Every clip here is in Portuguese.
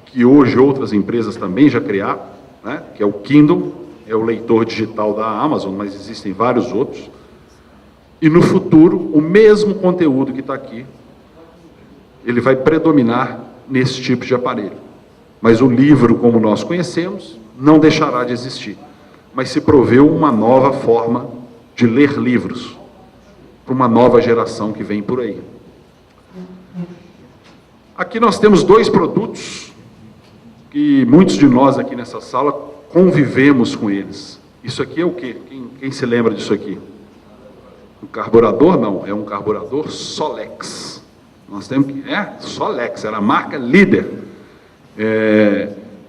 que hoje outras empresas também já criaram, né, que é o Kindle, é o leitor digital da Amazon, mas existem vários outros. E no futuro, o mesmo conteúdo que está aqui, ele vai predominar nesse tipo de aparelho. Mas o livro, como nós conhecemos, não deixará de existir. Mas se proveu uma nova forma de ler livros, para uma nova geração que vem por aí. Aqui nós temos dois produtos que muitos de nós aqui nessa sala convivemos com eles. Isso aqui é o quê? Quem se lembra disso aqui? Um carburador? Não, é um carburador Solex. Nós temos que... Solex, era a marca líder.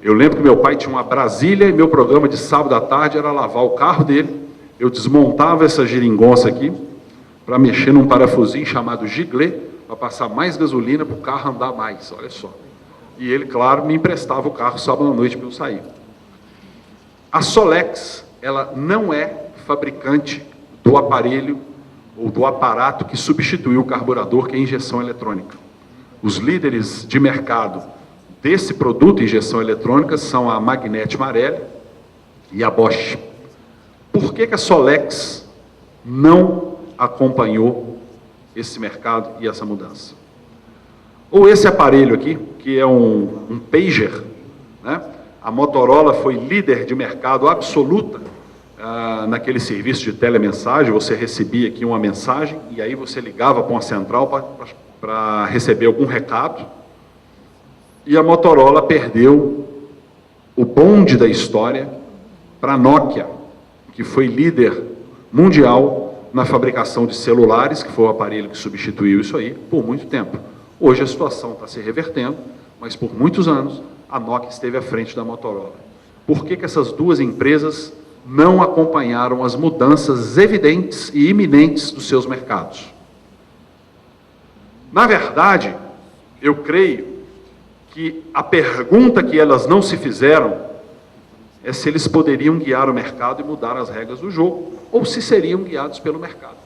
Eu lembro que meu pai tinha uma Brasília e meu programa de sábado à tarde era lavar o carro dele. Eu desmontava essa geringonça aqui para mexer num parafusinho chamado giglê, para passar mais gasolina para o carro andar mais, olha só. E ele, claro, me emprestava o carro sábado à noite para eu sair. A Solex, ela não é fabricante do aparelho ou do aparato que substituiu o carburador, que é a injeção eletrônica. Os líderes de mercado desse produto, injeção eletrônica, são a Magnete Marelli e a Bosch. Por que a Solex não acompanhou esse mercado e essa mudança? Ou esse aparelho aqui, que é um pager, né? A Motorola foi líder de mercado absoluta naquele serviço de telemensagem. Você recebia aqui uma mensagem e aí você ligava para uma central para receber algum recado. E a Motorola perdeu o bonde da história para a Nokia, que foi líder mundial na fabricação de celulares, que foi o aparelho que substituiu isso aí, por muito tempo. Hoje a situação está se revertendo, mas por muitos anos a Nokia esteve à frente da Motorola. Por que essas duas empresas não acompanharam as mudanças evidentes e iminentes dos seus mercados? Na verdade, eu creio que a pergunta que elas não se fizeram é se eles poderiam guiar o mercado e mudar as regras do jogo, ou se seriam guiados pelo mercado.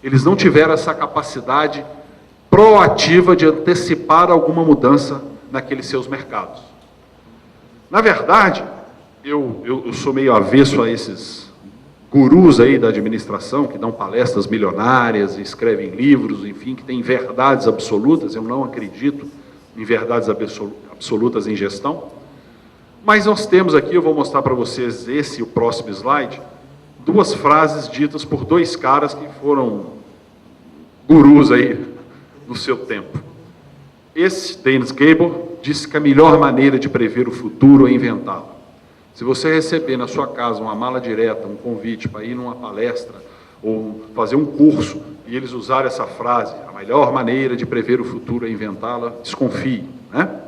Eles não tiveram essa capacidade proativa de antecipar alguma mudança naqueles seus mercados. Na verdade, eu sou meio avesso a esses gurus aí da administração, que dão palestras milionárias, escrevem livros, enfim, que têm verdades absolutas. Eu não acredito em verdades absolutas em gestão. Mas nós temos aqui, eu vou mostrar para vocês esse e o próximo slide, duas frases ditas por dois caras que foram gurus aí no seu tempo. Esse, Dennis Gable, disse que a melhor maneira de prever o futuro é inventá-lo. Se você receber na sua casa uma mala direta, um convite para ir numa palestra ou fazer um curso, e eles usarem essa frase, a melhor maneira de prever o futuro é inventá-la, desconfie, né?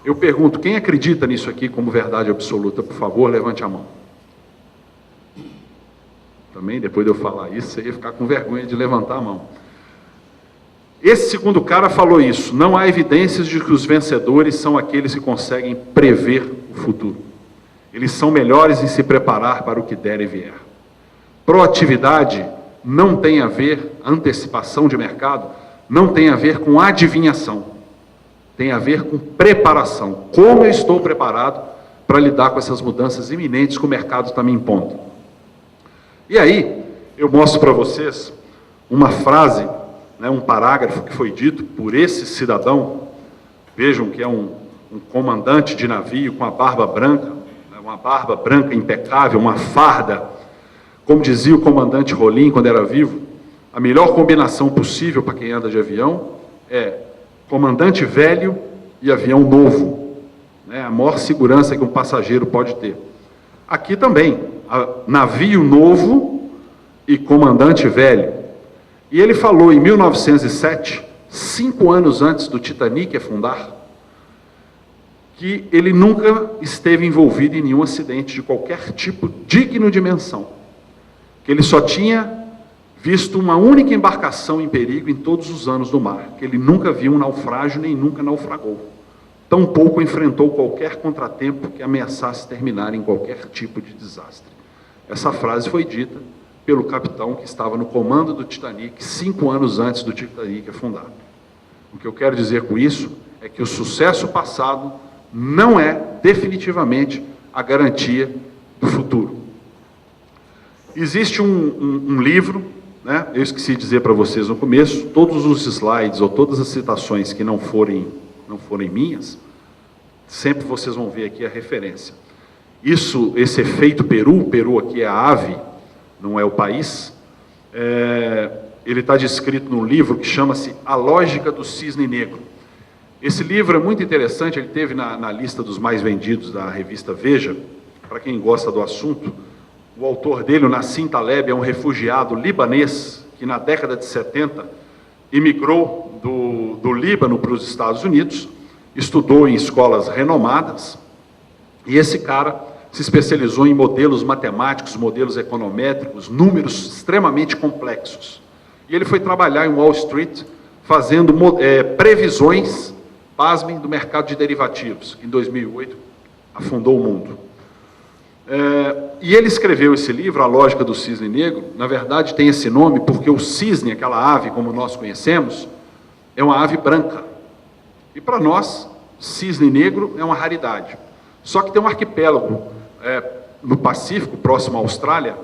Eu pergunto, quem acredita nisso aqui como verdade absoluta? Por favor, levante a mão. Também, depois de eu falar isso, você ia ficar com vergonha de levantar a mão. Esse segundo cara falou isso: não há evidências de que os vencedores são aqueles que conseguem prever o futuro. Eles são melhores em se preparar para o que der e vier. Proatividade não tem a ver, antecipação de mercado, não tem a ver com adivinhação. Tem a ver com preparação. Como eu estou preparado para lidar com essas mudanças iminentes que o mercado está me impondo? E aí, eu mostro para vocês uma frase, né, um parágrafo que foi dito por esse cidadão. Vejam que é um comandante de navio com a barba branca, né, uma barba branca impecável, uma farda. Como dizia o comandante Rolim quando era vivo, a melhor combinação possível para quem anda de avião é comandante velho e avião novo, né? A maior segurança que um passageiro pode ter. Aqui também, navio novo e comandante velho. E ele falou em 1907, 5 anos antes do Titanic afundar, que ele nunca esteve envolvido em nenhum acidente de qualquer tipo digno de menção, que ele só tinha visto uma única embarcação em perigo em todos os anos do mar, que ele nunca viu um naufrágio nem nunca naufragou. Tampouco enfrentou qualquer contratempo que ameaçasse terminar em qualquer tipo de desastre. Essa frase foi dita pelo capitão que estava no comando do Titanic 5 anos antes do Titanic afundar. O que eu quero dizer com isso é que o sucesso passado não é definitivamente a garantia do futuro. Existe um livro, né, eu esqueci de dizer para vocês no começo, todos os slides ou todas as citações que não forem minhas, sempre vocês vão ver aqui a referência. Esse efeito Peru aqui é a ave, não é o país, ele está descrito num livro que chama-se A Lógica do Cisne Negro. Esse livro é muito interessante, ele teve na lista dos mais vendidos da revista Veja, para quem gosta do assunto. O autor dele, o Nassim Taleb, é um refugiado libanês que na década de 70 imigrou do Líbano para os Estados Unidos, estudou em escolas renomadas, e esse cara se especializou em modelos matemáticos, modelos econométricos, números extremamente complexos. E ele foi trabalhar em Wall Street fazendo previsões, pasmem, do mercado de derivativos, que em 2008 afundou o mundo. E ele escreveu esse livro, A Lógica do Cisne Negro. Na verdade tem esse nome porque o cisne, aquela ave como nós conhecemos, é uma ave branca. E para nós, cisne negro é uma raridade. Só que tem um arquipélago no Pacífico, próximo à Austrália,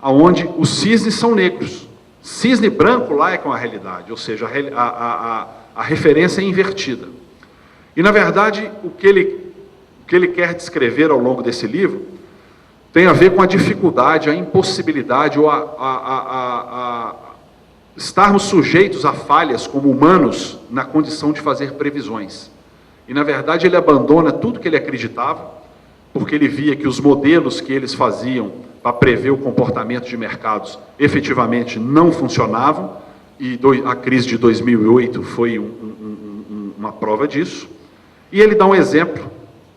onde os cisnes são negros. Cisne branco lá é que é uma realidade, ou seja, a referência é invertida. E na verdade, o que ele quer descrever ao longo desse livro tem a ver com a dificuldade, a impossibilidade ou estarmos sujeitos a falhas como humanos na condição de fazer previsões. E, na verdade, ele abandona tudo que ele acreditava, porque ele via que os modelos que eles faziam para prever o comportamento de mercados efetivamente não funcionavam, e a crise de 2008 foi uma prova disso. E ele dá um exemplo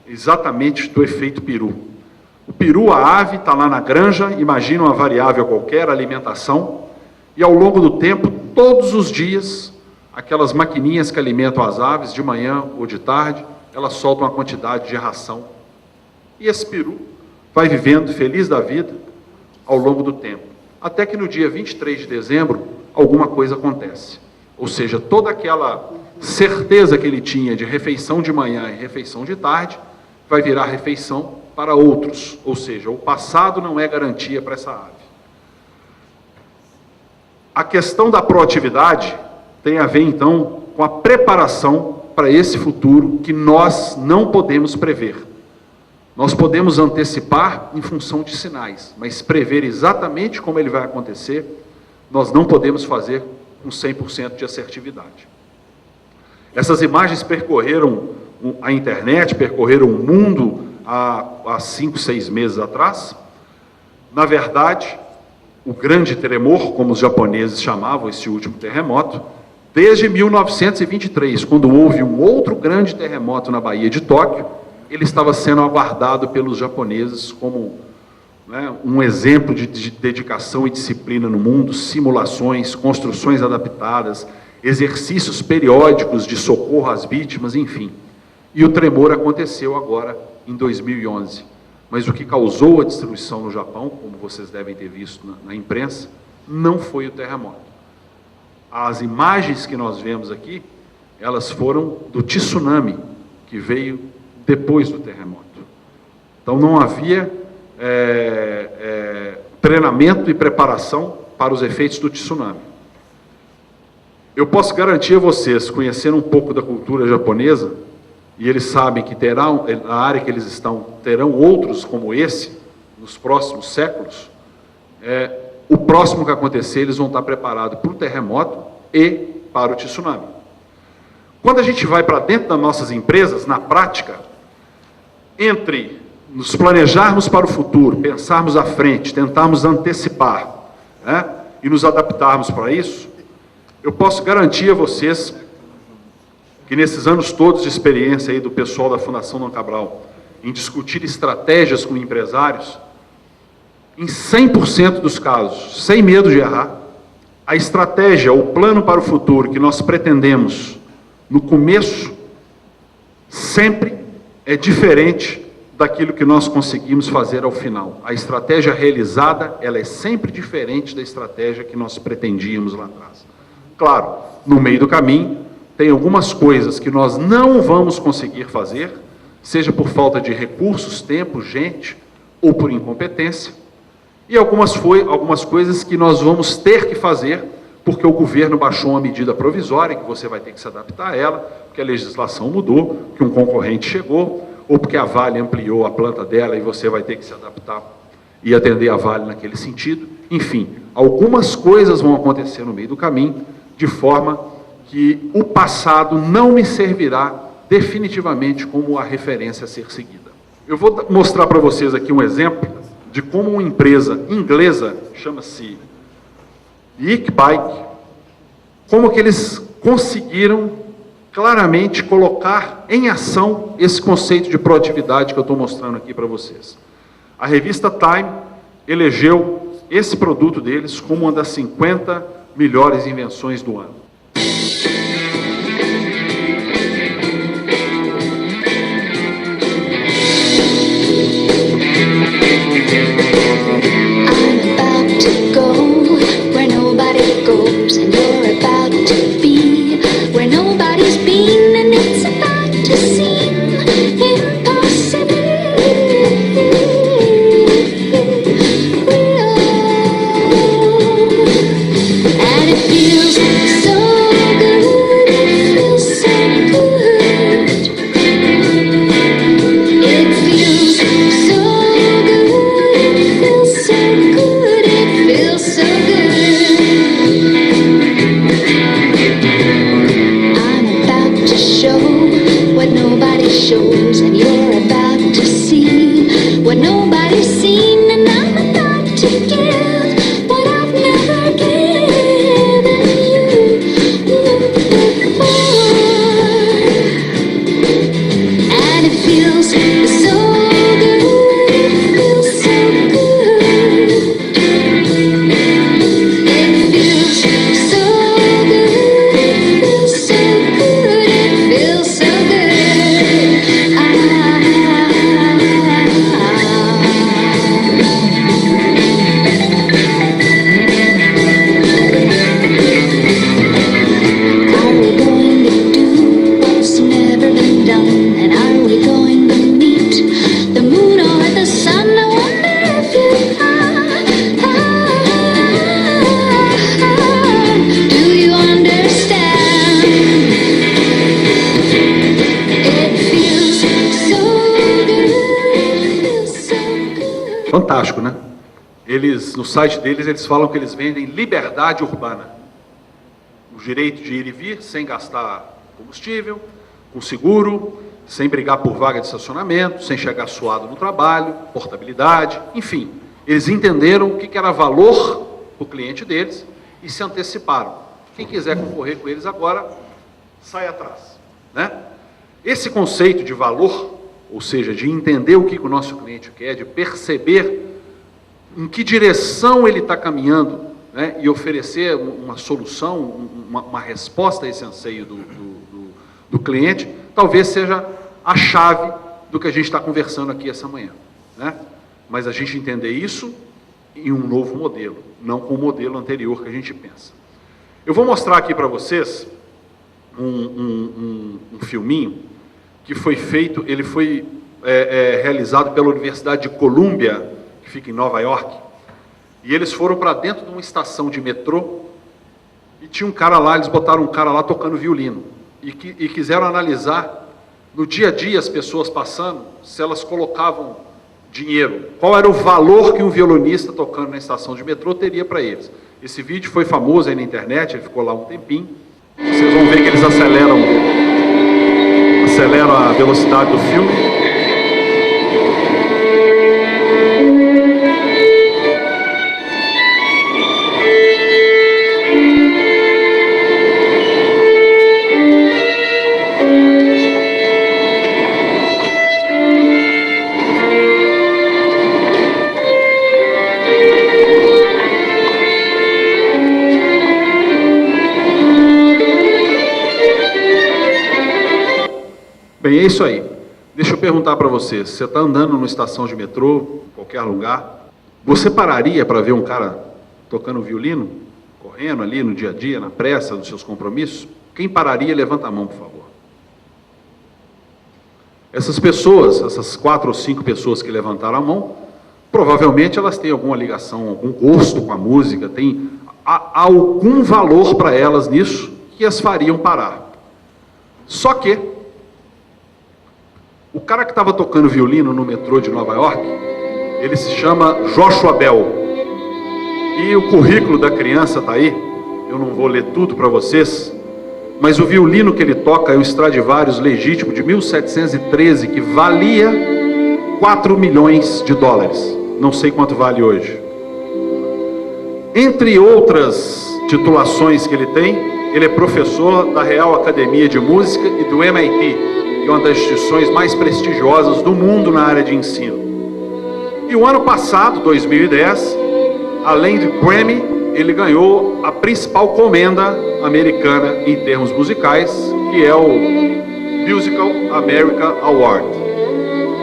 exatamente do efeito peru. O peru, a ave, está lá na granja, imagina uma variável qualquer, alimentação, e ao longo do tempo, todos os dias, aquelas maquininhas que alimentam as aves, de manhã ou de tarde, elas soltam uma quantidade de ração. E esse peru vai vivendo feliz da vida ao longo do tempo. Até que no dia 23 de dezembro, alguma coisa acontece. Ou seja, toda aquela certeza que ele tinha de refeição de manhã e refeição de tarde, vai virar refeição para outros, ou seja, o passado não é garantia para essa ave. A questão da proatividade tem a ver, então, com a preparação para esse futuro que nós não podemos prever. Nós podemos antecipar em função de sinais, mas prever exatamente como ele vai acontecer, nós não podemos fazer com 100% de assertividade. Essas imagens percorreram a internet, percorreram o mundo há 5, 6 meses atrás. Na verdade, o grande tremor, como os japoneses chamavam esse último terremoto, desde 1923, quando houve um outro grande terremoto na Baía de Tóquio, ele estava sendo aguardado pelos japoneses como um exemplo de dedicação e disciplina no mundo, simulações, construções adaptadas, exercícios periódicos de socorro às vítimas, enfim. E o tremor aconteceu agora em 2011. Mas o que causou a destruição no Japão, como vocês devem ter visto na imprensa, não foi o terremoto. As imagens que nós vemos aqui, elas foram do tsunami, que veio depois do terremoto. Então não havia treinamento e preparação para os efeitos do tsunami. Eu posso garantir a vocês, conhecendo um pouco da cultura japonesa, e eles sabem que terão, na área que eles estão, terão outros como esse, nos próximos séculos, o próximo que acontecer, eles vão estar preparados para o terremoto e para o tsunami. Quando a gente vai para dentro das nossas empresas, na prática, entre nos planejarmos para o futuro, pensarmos à frente, tentarmos antecipar, e nos adaptarmos para isso, eu posso garantir a vocês que nesses anos todos de experiência aí do pessoal da Fundação Dom Cabral, em discutir estratégias com empresários, em 100% dos casos, sem medo de errar, a estratégia, o plano para o futuro que nós pretendemos no começo, sempre é diferente daquilo que nós conseguimos fazer ao final. A estratégia realizada, ela é sempre diferente da estratégia que nós pretendíamos lá atrás. Claro, no meio do caminho, tem algumas coisas que nós não vamos conseguir fazer, seja por falta de recursos, tempo, gente, ou por incompetência, e algumas coisas que nós vamos ter que fazer, porque o governo baixou uma medida provisória, que você vai ter que se adaptar a ela, porque a legislação mudou, que um concorrente chegou, ou porque a Vale ampliou a planta dela e você vai ter que se adaptar e atender a Vale naquele sentido. Enfim, algumas coisas vão acontecer no meio do caminho, de forma que o passado não me servirá definitivamente como a referência a ser seguida. Eu vou mostrar para vocês aqui um exemplo de como uma empresa inglesa, chama-se Iqbike, como que eles conseguiram claramente colocar em ação esse conceito de proatividade que eu estou mostrando aqui para vocês. A revista Time elegeu esse produto deles como uma das 50 melhores invenções do ano. Fantástico, né? No site deles, eles falam que eles vendem liberdade urbana. O direito de ir e vir, sem gastar combustível, com seguro, sem brigar por vaga de estacionamento, sem chegar suado no trabalho, portabilidade, enfim. Eles entenderam o que era valor para o cliente deles e se anteciparam. Quem quiser concorrer com eles agora, sai atrás, né? Esse conceito de valor, ou seja, de entender o que o nosso cliente quer, de perceber em que direção ele está caminhando, né, e oferecer uma solução, uma resposta a esse anseio do cliente, talvez seja a chave do que a gente está conversando aqui essa manhã, né? Mas a gente entender isso em um novo modelo, não com o modelo anterior que a gente pensa. Eu vou mostrar aqui para vocês um filminho que foi feito, ele foi realizado pela Universidade de Columbia, que fica em Nova York, e eles foram para dentro de uma estação de metrô, e tinha um cara lá, eles botaram um cara lá tocando violino, e quiseram analisar, no dia a dia, as pessoas passando, se elas colocavam dinheiro, qual era o valor que um violonista tocando na estação de metrô teria para eles. Esse vídeo foi famoso aí na internet, ele ficou lá um tempinho, vocês vão ver que eles aceleram a velocidade do filme. Bem, é isso aí. Deixa eu perguntar para você, você está andando numa estação de metrô, em qualquer lugar, você pararia para ver um cara tocando violino, correndo ali no dia a dia, na pressa dos seus compromissos? Quem pararia, levanta a mão, por favor. Essas pessoas, essas 4 ou 5 pessoas que levantaram a mão, provavelmente elas têm alguma ligação, algum gosto com a música, há algum valor para elas nisso que as fariam parar. Só que o cara que estava tocando violino no metrô de Nova York, ele se chama Joshua Bell. E o currículo da criança está aí, eu não vou ler tudo para vocês, mas o violino que ele toca é um Stradivarius legítimo de 1713, que valia 4 milhões de dólares. Não sei quanto vale hoje. Entre outras titulações que ele tem, ele é professor da Real Academia de Música e do MIT, que é uma das instituições mais prestigiosas do mundo na área de ensino. E o ano passado, 2010, além de Grammy, ele ganhou a principal comenda americana em termos musicais, que é o Musical America Award.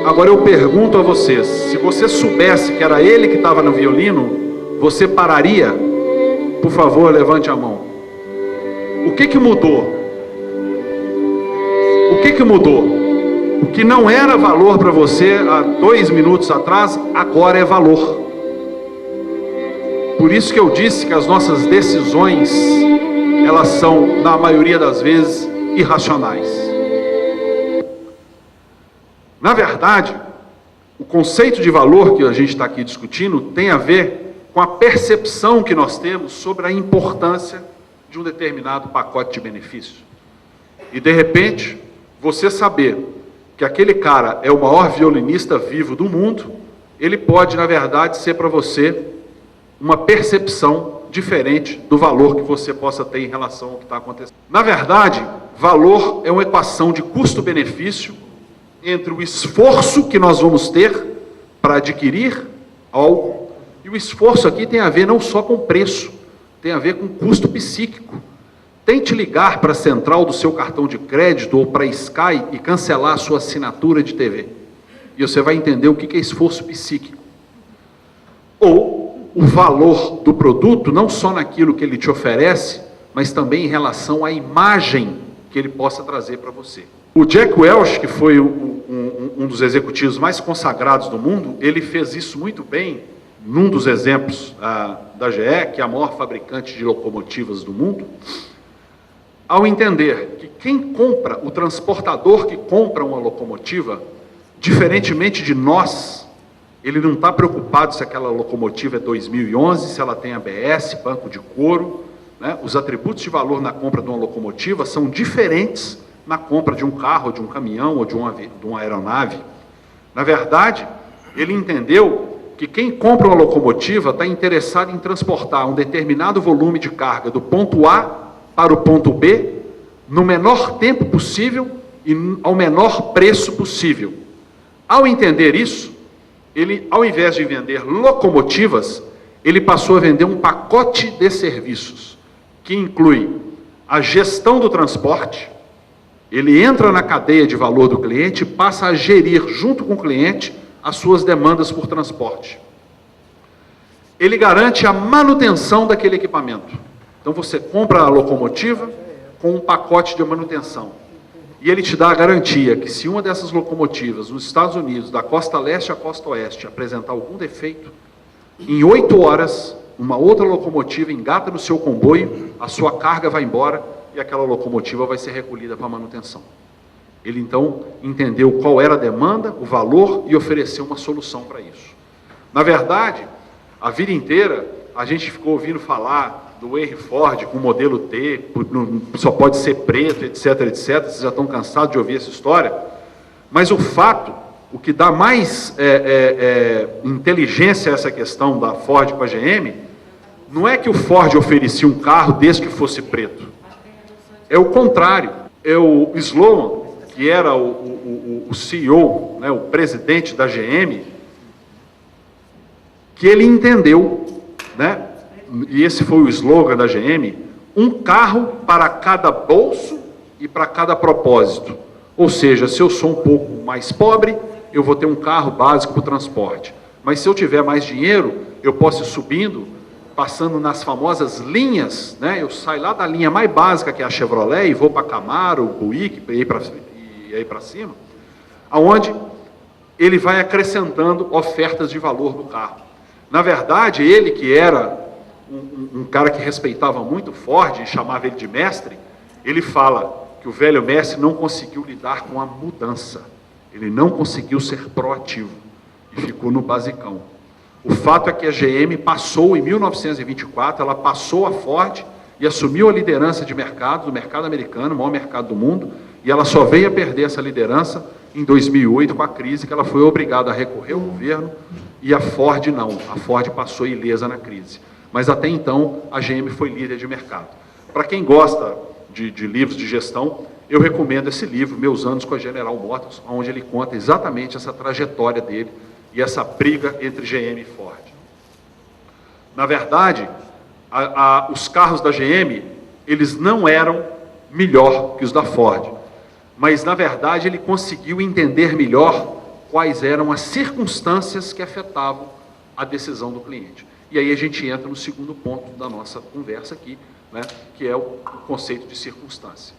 Agora eu pergunto a vocês, se você soubesse que era ele que estava no violino, você pararia? Por favor, levante a mão. O que mudou? O que mudou? O que não era valor para você há 2 minutos atrás, agora é valor. Por isso que eu disse que as nossas decisões, elas são, na maioria das vezes, irracionais. Na verdade, o conceito de valor que a gente está aqui discutindo tem a ver com a percepção que nós temos sobre a importância de um determinado pacote de benefício. E, de repente, você saber que aquele cara é o maior violinista vivo do mundo, ele pode, na verdade, ser para você uma percepção diferente do valor que você possa ter em relação ao que está acontecendo. Na verdade, valor é uma equação de custo-benefício entre o esforço que nós vamos ter para adquirir algo, e o esforço aqui tem a ver não só com preço, tem a ver com custo psíquico. Tente ligar para a central do seu cartão de crédito ou para a Sky e cancelar a sua assinatura de TV. E você vai entender o que é esforço psíquico. Ou o valor do produto, não só naquilo que ele te oferece, mas também em relação à imagem que ele possa trazer para você. O Jack Welch, que foi um dos executivos mais consagrados do mundo, ele fez isso muito bem num dos exemplos da GE, que é a maior fabricante de locomotivas do mundo, ao entender que quem compra, o transportador que compra uma locomotiva, diferentemente de nós, ele não está preocupado se aquela locomotiva é 2011, se ela tem ABS, banco de couro, né? Os atributos de valor na compra de uma locomotiva são diferentes na compra de um carro, de um caminhão ou de uma aeronave. Na verdade, ele entendeu que quem compra uma locomotiva está interessado em transportar um determinado volume de carga do ponto A para o ponto B, no menor tempo possível e ao menor preço possível. Ao entender isso, ele, ao invés de vender locomotivas, ele passou a vender um pacote de serviços, que inclui a gestão do transporte. Ele entra na cadeia de valor do cliente e passa a gerir, junto com o cliente, as suas demandas por transporte. Ele garante a manutenção daquele equipamento. Então você compra a locomotiva com um pacote de manutenção. E ele te dá a garantia que se uma dessas locomotivas nos Estados Unidos, da costa leste à costa oeste, apresentar algum defeito, em 8 horas, uma outra locomotiva engata no seu comboio, a sua carga vai embora e aquela locomotiva vai ser recolhida para manutenção. Ele então entendeu qual era a demanda, o valor e ofereceu uma solução para isso. Na verdade, a vida inteira a gente ficou ouvindo falar do Henry Ford com o modelo T, só pode ser preto, etc, etc. Vocês já estão cansados de ouvir essa história. Mas o fato, o que dá mais inteligência a essa questão da Ford com a GM, não é que o Ford oferecia um carro desde que fosse preto. É o contrário. É o Sloan, que era o CEO, né, o presidente da GM, que ele entendeu, né, e esse foi o slogan da GM, um carro para cada bolso e para cada propósito. Ou seja, se eu sou um pouco mais pobre, eu vou ter um carro básico para o transporte. Mas se eu tiver mais dinheiro, eu posso ir subindo, passando nas famosas linhas, né? Eu saio lá da linha mais básica, que é a Chevrolet, e vou para a Camaro, o Buick, e aí para cima. aonde ele vai acrescentando ofertas de valor no carro. Na verdade, ele que era um cara que respeitava muito Ford e chamava ele de mestre, ele fala que o velho mestre não conseguiu lidar com a mudança. Ele não conseguiu ser proativo e ficou no basicão. O fato é que a GM passou, em 1924, ela passou a Ford e assumiu a liderança de mercado, do mercado americano, o maior mercado do mundo, e ela só veio a perder essa liderança em 2008, com a crise, que ela foi obrigada a recorrer ao governo, e a Ford não. A Ford passou ilesa na crise. Mas até então, a GM foi líder de mercado. Para quem gosta de livros de gestão, eu recomendo esse livro, Meus Anos com a General Motors, onde ele conta exatamente essa trajetória dele e essa briga entre GM e Ford. Na verdade, os carros da GM, eles não eram melhor que os da Ford, mas, na verdade, ele conseguiu entender melhor quais eram as circunstâncias que afetavam a decisão do cliente. E aí a gente entra no segundo ponto da nossa conversa aqui, né, que é o conceito de circunstância.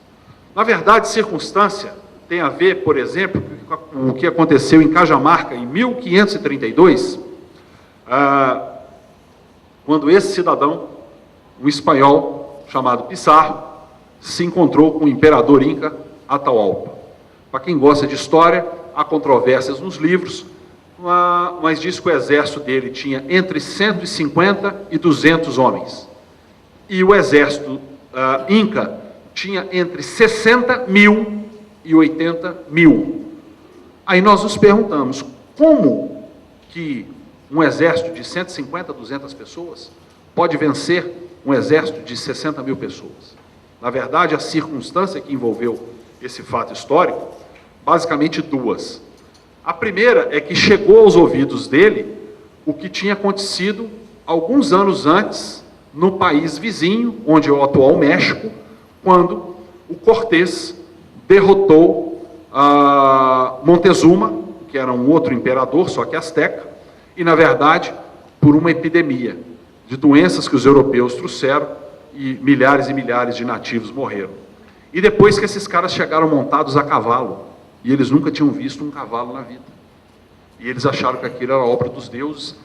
Na verdade, circunstância tem a ver, por exemplo, com o que aconteceu em Cajamarca, em 1532, quando esse cidadão, um espanhol chamado Pizarro, se encontrou com o imperador inca Atahualpa. Para quem gosta de história, há controvérsias nos livros, mas diz que o exército dele tinha entre 150 e 200 homens. E o exército inca tinha entre 60 mil e 80 mil. Aí nós nos perguntamos, como que um exército de 150 a 200 pessoas pode vencer um exército de 60 mil pessoas? Na verdade, a circunstância que envolveu esse fato histórico, basicamente duas. A primeira é que chegou aos ouvidos dele o que tinha acontecido alguns anos antes no país vizinho, onde é o atual México, quando o Cortés derrotou Montezuma, que era um outro imperador, só que azteca, e, na verdade, por uma epidemia de doenças que os europeus trouxeram e milhares de nativos morreram. E depois que esses caras chegaram montados a cavalo, e eles nunca tinham visto um cavalo na vida. E eles acharam que aquilo era obra dos deuses,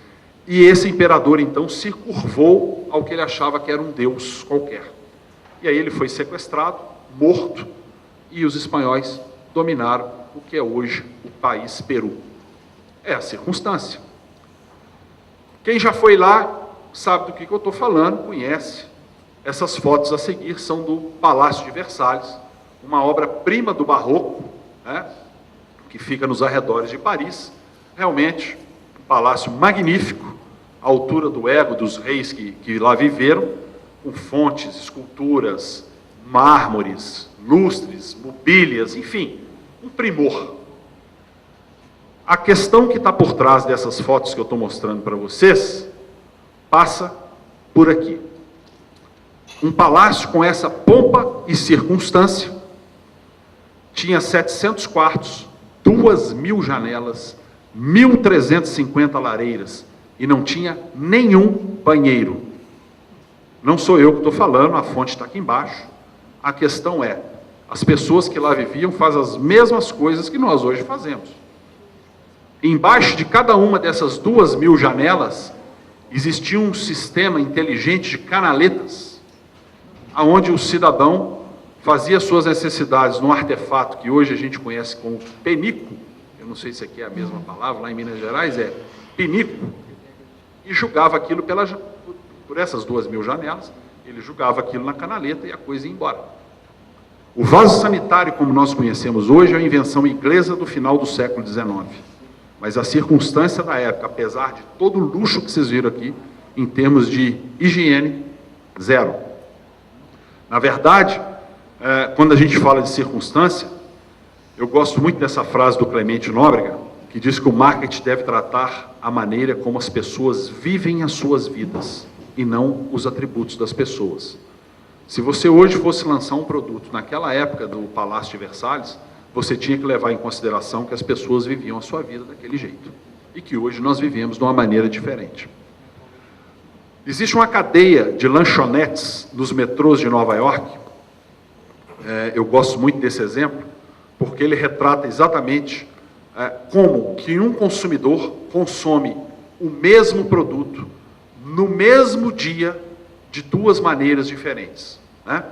e esse imperador, então, se curvou ao que ele achava que era um deus qualquer. E aí ele foi sequestrado, morto, e os espanhóis dominaram o que é hoje o país Peru. É a circunstância. Quem já foi lá sabe do que eu estou falando, conhece. Essas fotos a seguir são do Palácio de Versalhes, uma obra-prima do Barroco, né, que fica nos arredores de Paris. Realmente, um palácio magnífico, à altura do ego dos reis que lá viveram, com fontes, esculturas, mármores, lustres, mobílias, enfim, um primor. A questão que está por trás dessas fotos que eu estou mostrando para vocês, passa por aqui. Um palácio com essa pompa e circunstância, tinha 700 quartos, 2.000 janelas, 1.350 lareiras, e não tinha nenhum banheiro. Não sou eu que estou falando, a fonte está aqui embaixo. A questão é, as pessoas que lá viviam fazem as mesmas coisas que nós hoje fazemos. Embaixo de cada uma dessas 2.000 janelas, existia um sistema inteligente de canaletas, onde o cidadão fazia suas necessidades num artefato que hoje a gente conhece como penico, eu não sei se aqui é a mesma palavra, lá em Minas Gerais é pinico, e jogava aquilo por essas 2.000 janelas, ele jogava aquilo na canaleta e a coisa ia embora. O vaso sanitário, como nós conhecemos hoje, é uma invenção inglesa do final do século XIX. Mas a circunstância da época, apesar de todo o luxo que vocês viram aqui, em termos de higiene, zero. Na verdade, quando a gente fala de circunstância, eu gosto muito dessa frase do Clemente Nóbrega, que diz que o marketing deve tratar a maneira como as pessoas vivem as suas vidas, e não os atributos das pessoas. Se você hoje fosse lançar um produto naquela época do Palácio de Versalhes, você tinha que levar em consideração que as pessoas viviam a sua vida daquele jeito, e que hoje nós vivemos de uma maneira diferente. Existe uma cadeia de lanchonetes nos metrôs de Nova York, eu gosto muito desse exemplo, porque ele retrata exatamente como que um consumidor consome o mesmo produto no mesmo dia de duas maneiras diferentes, né?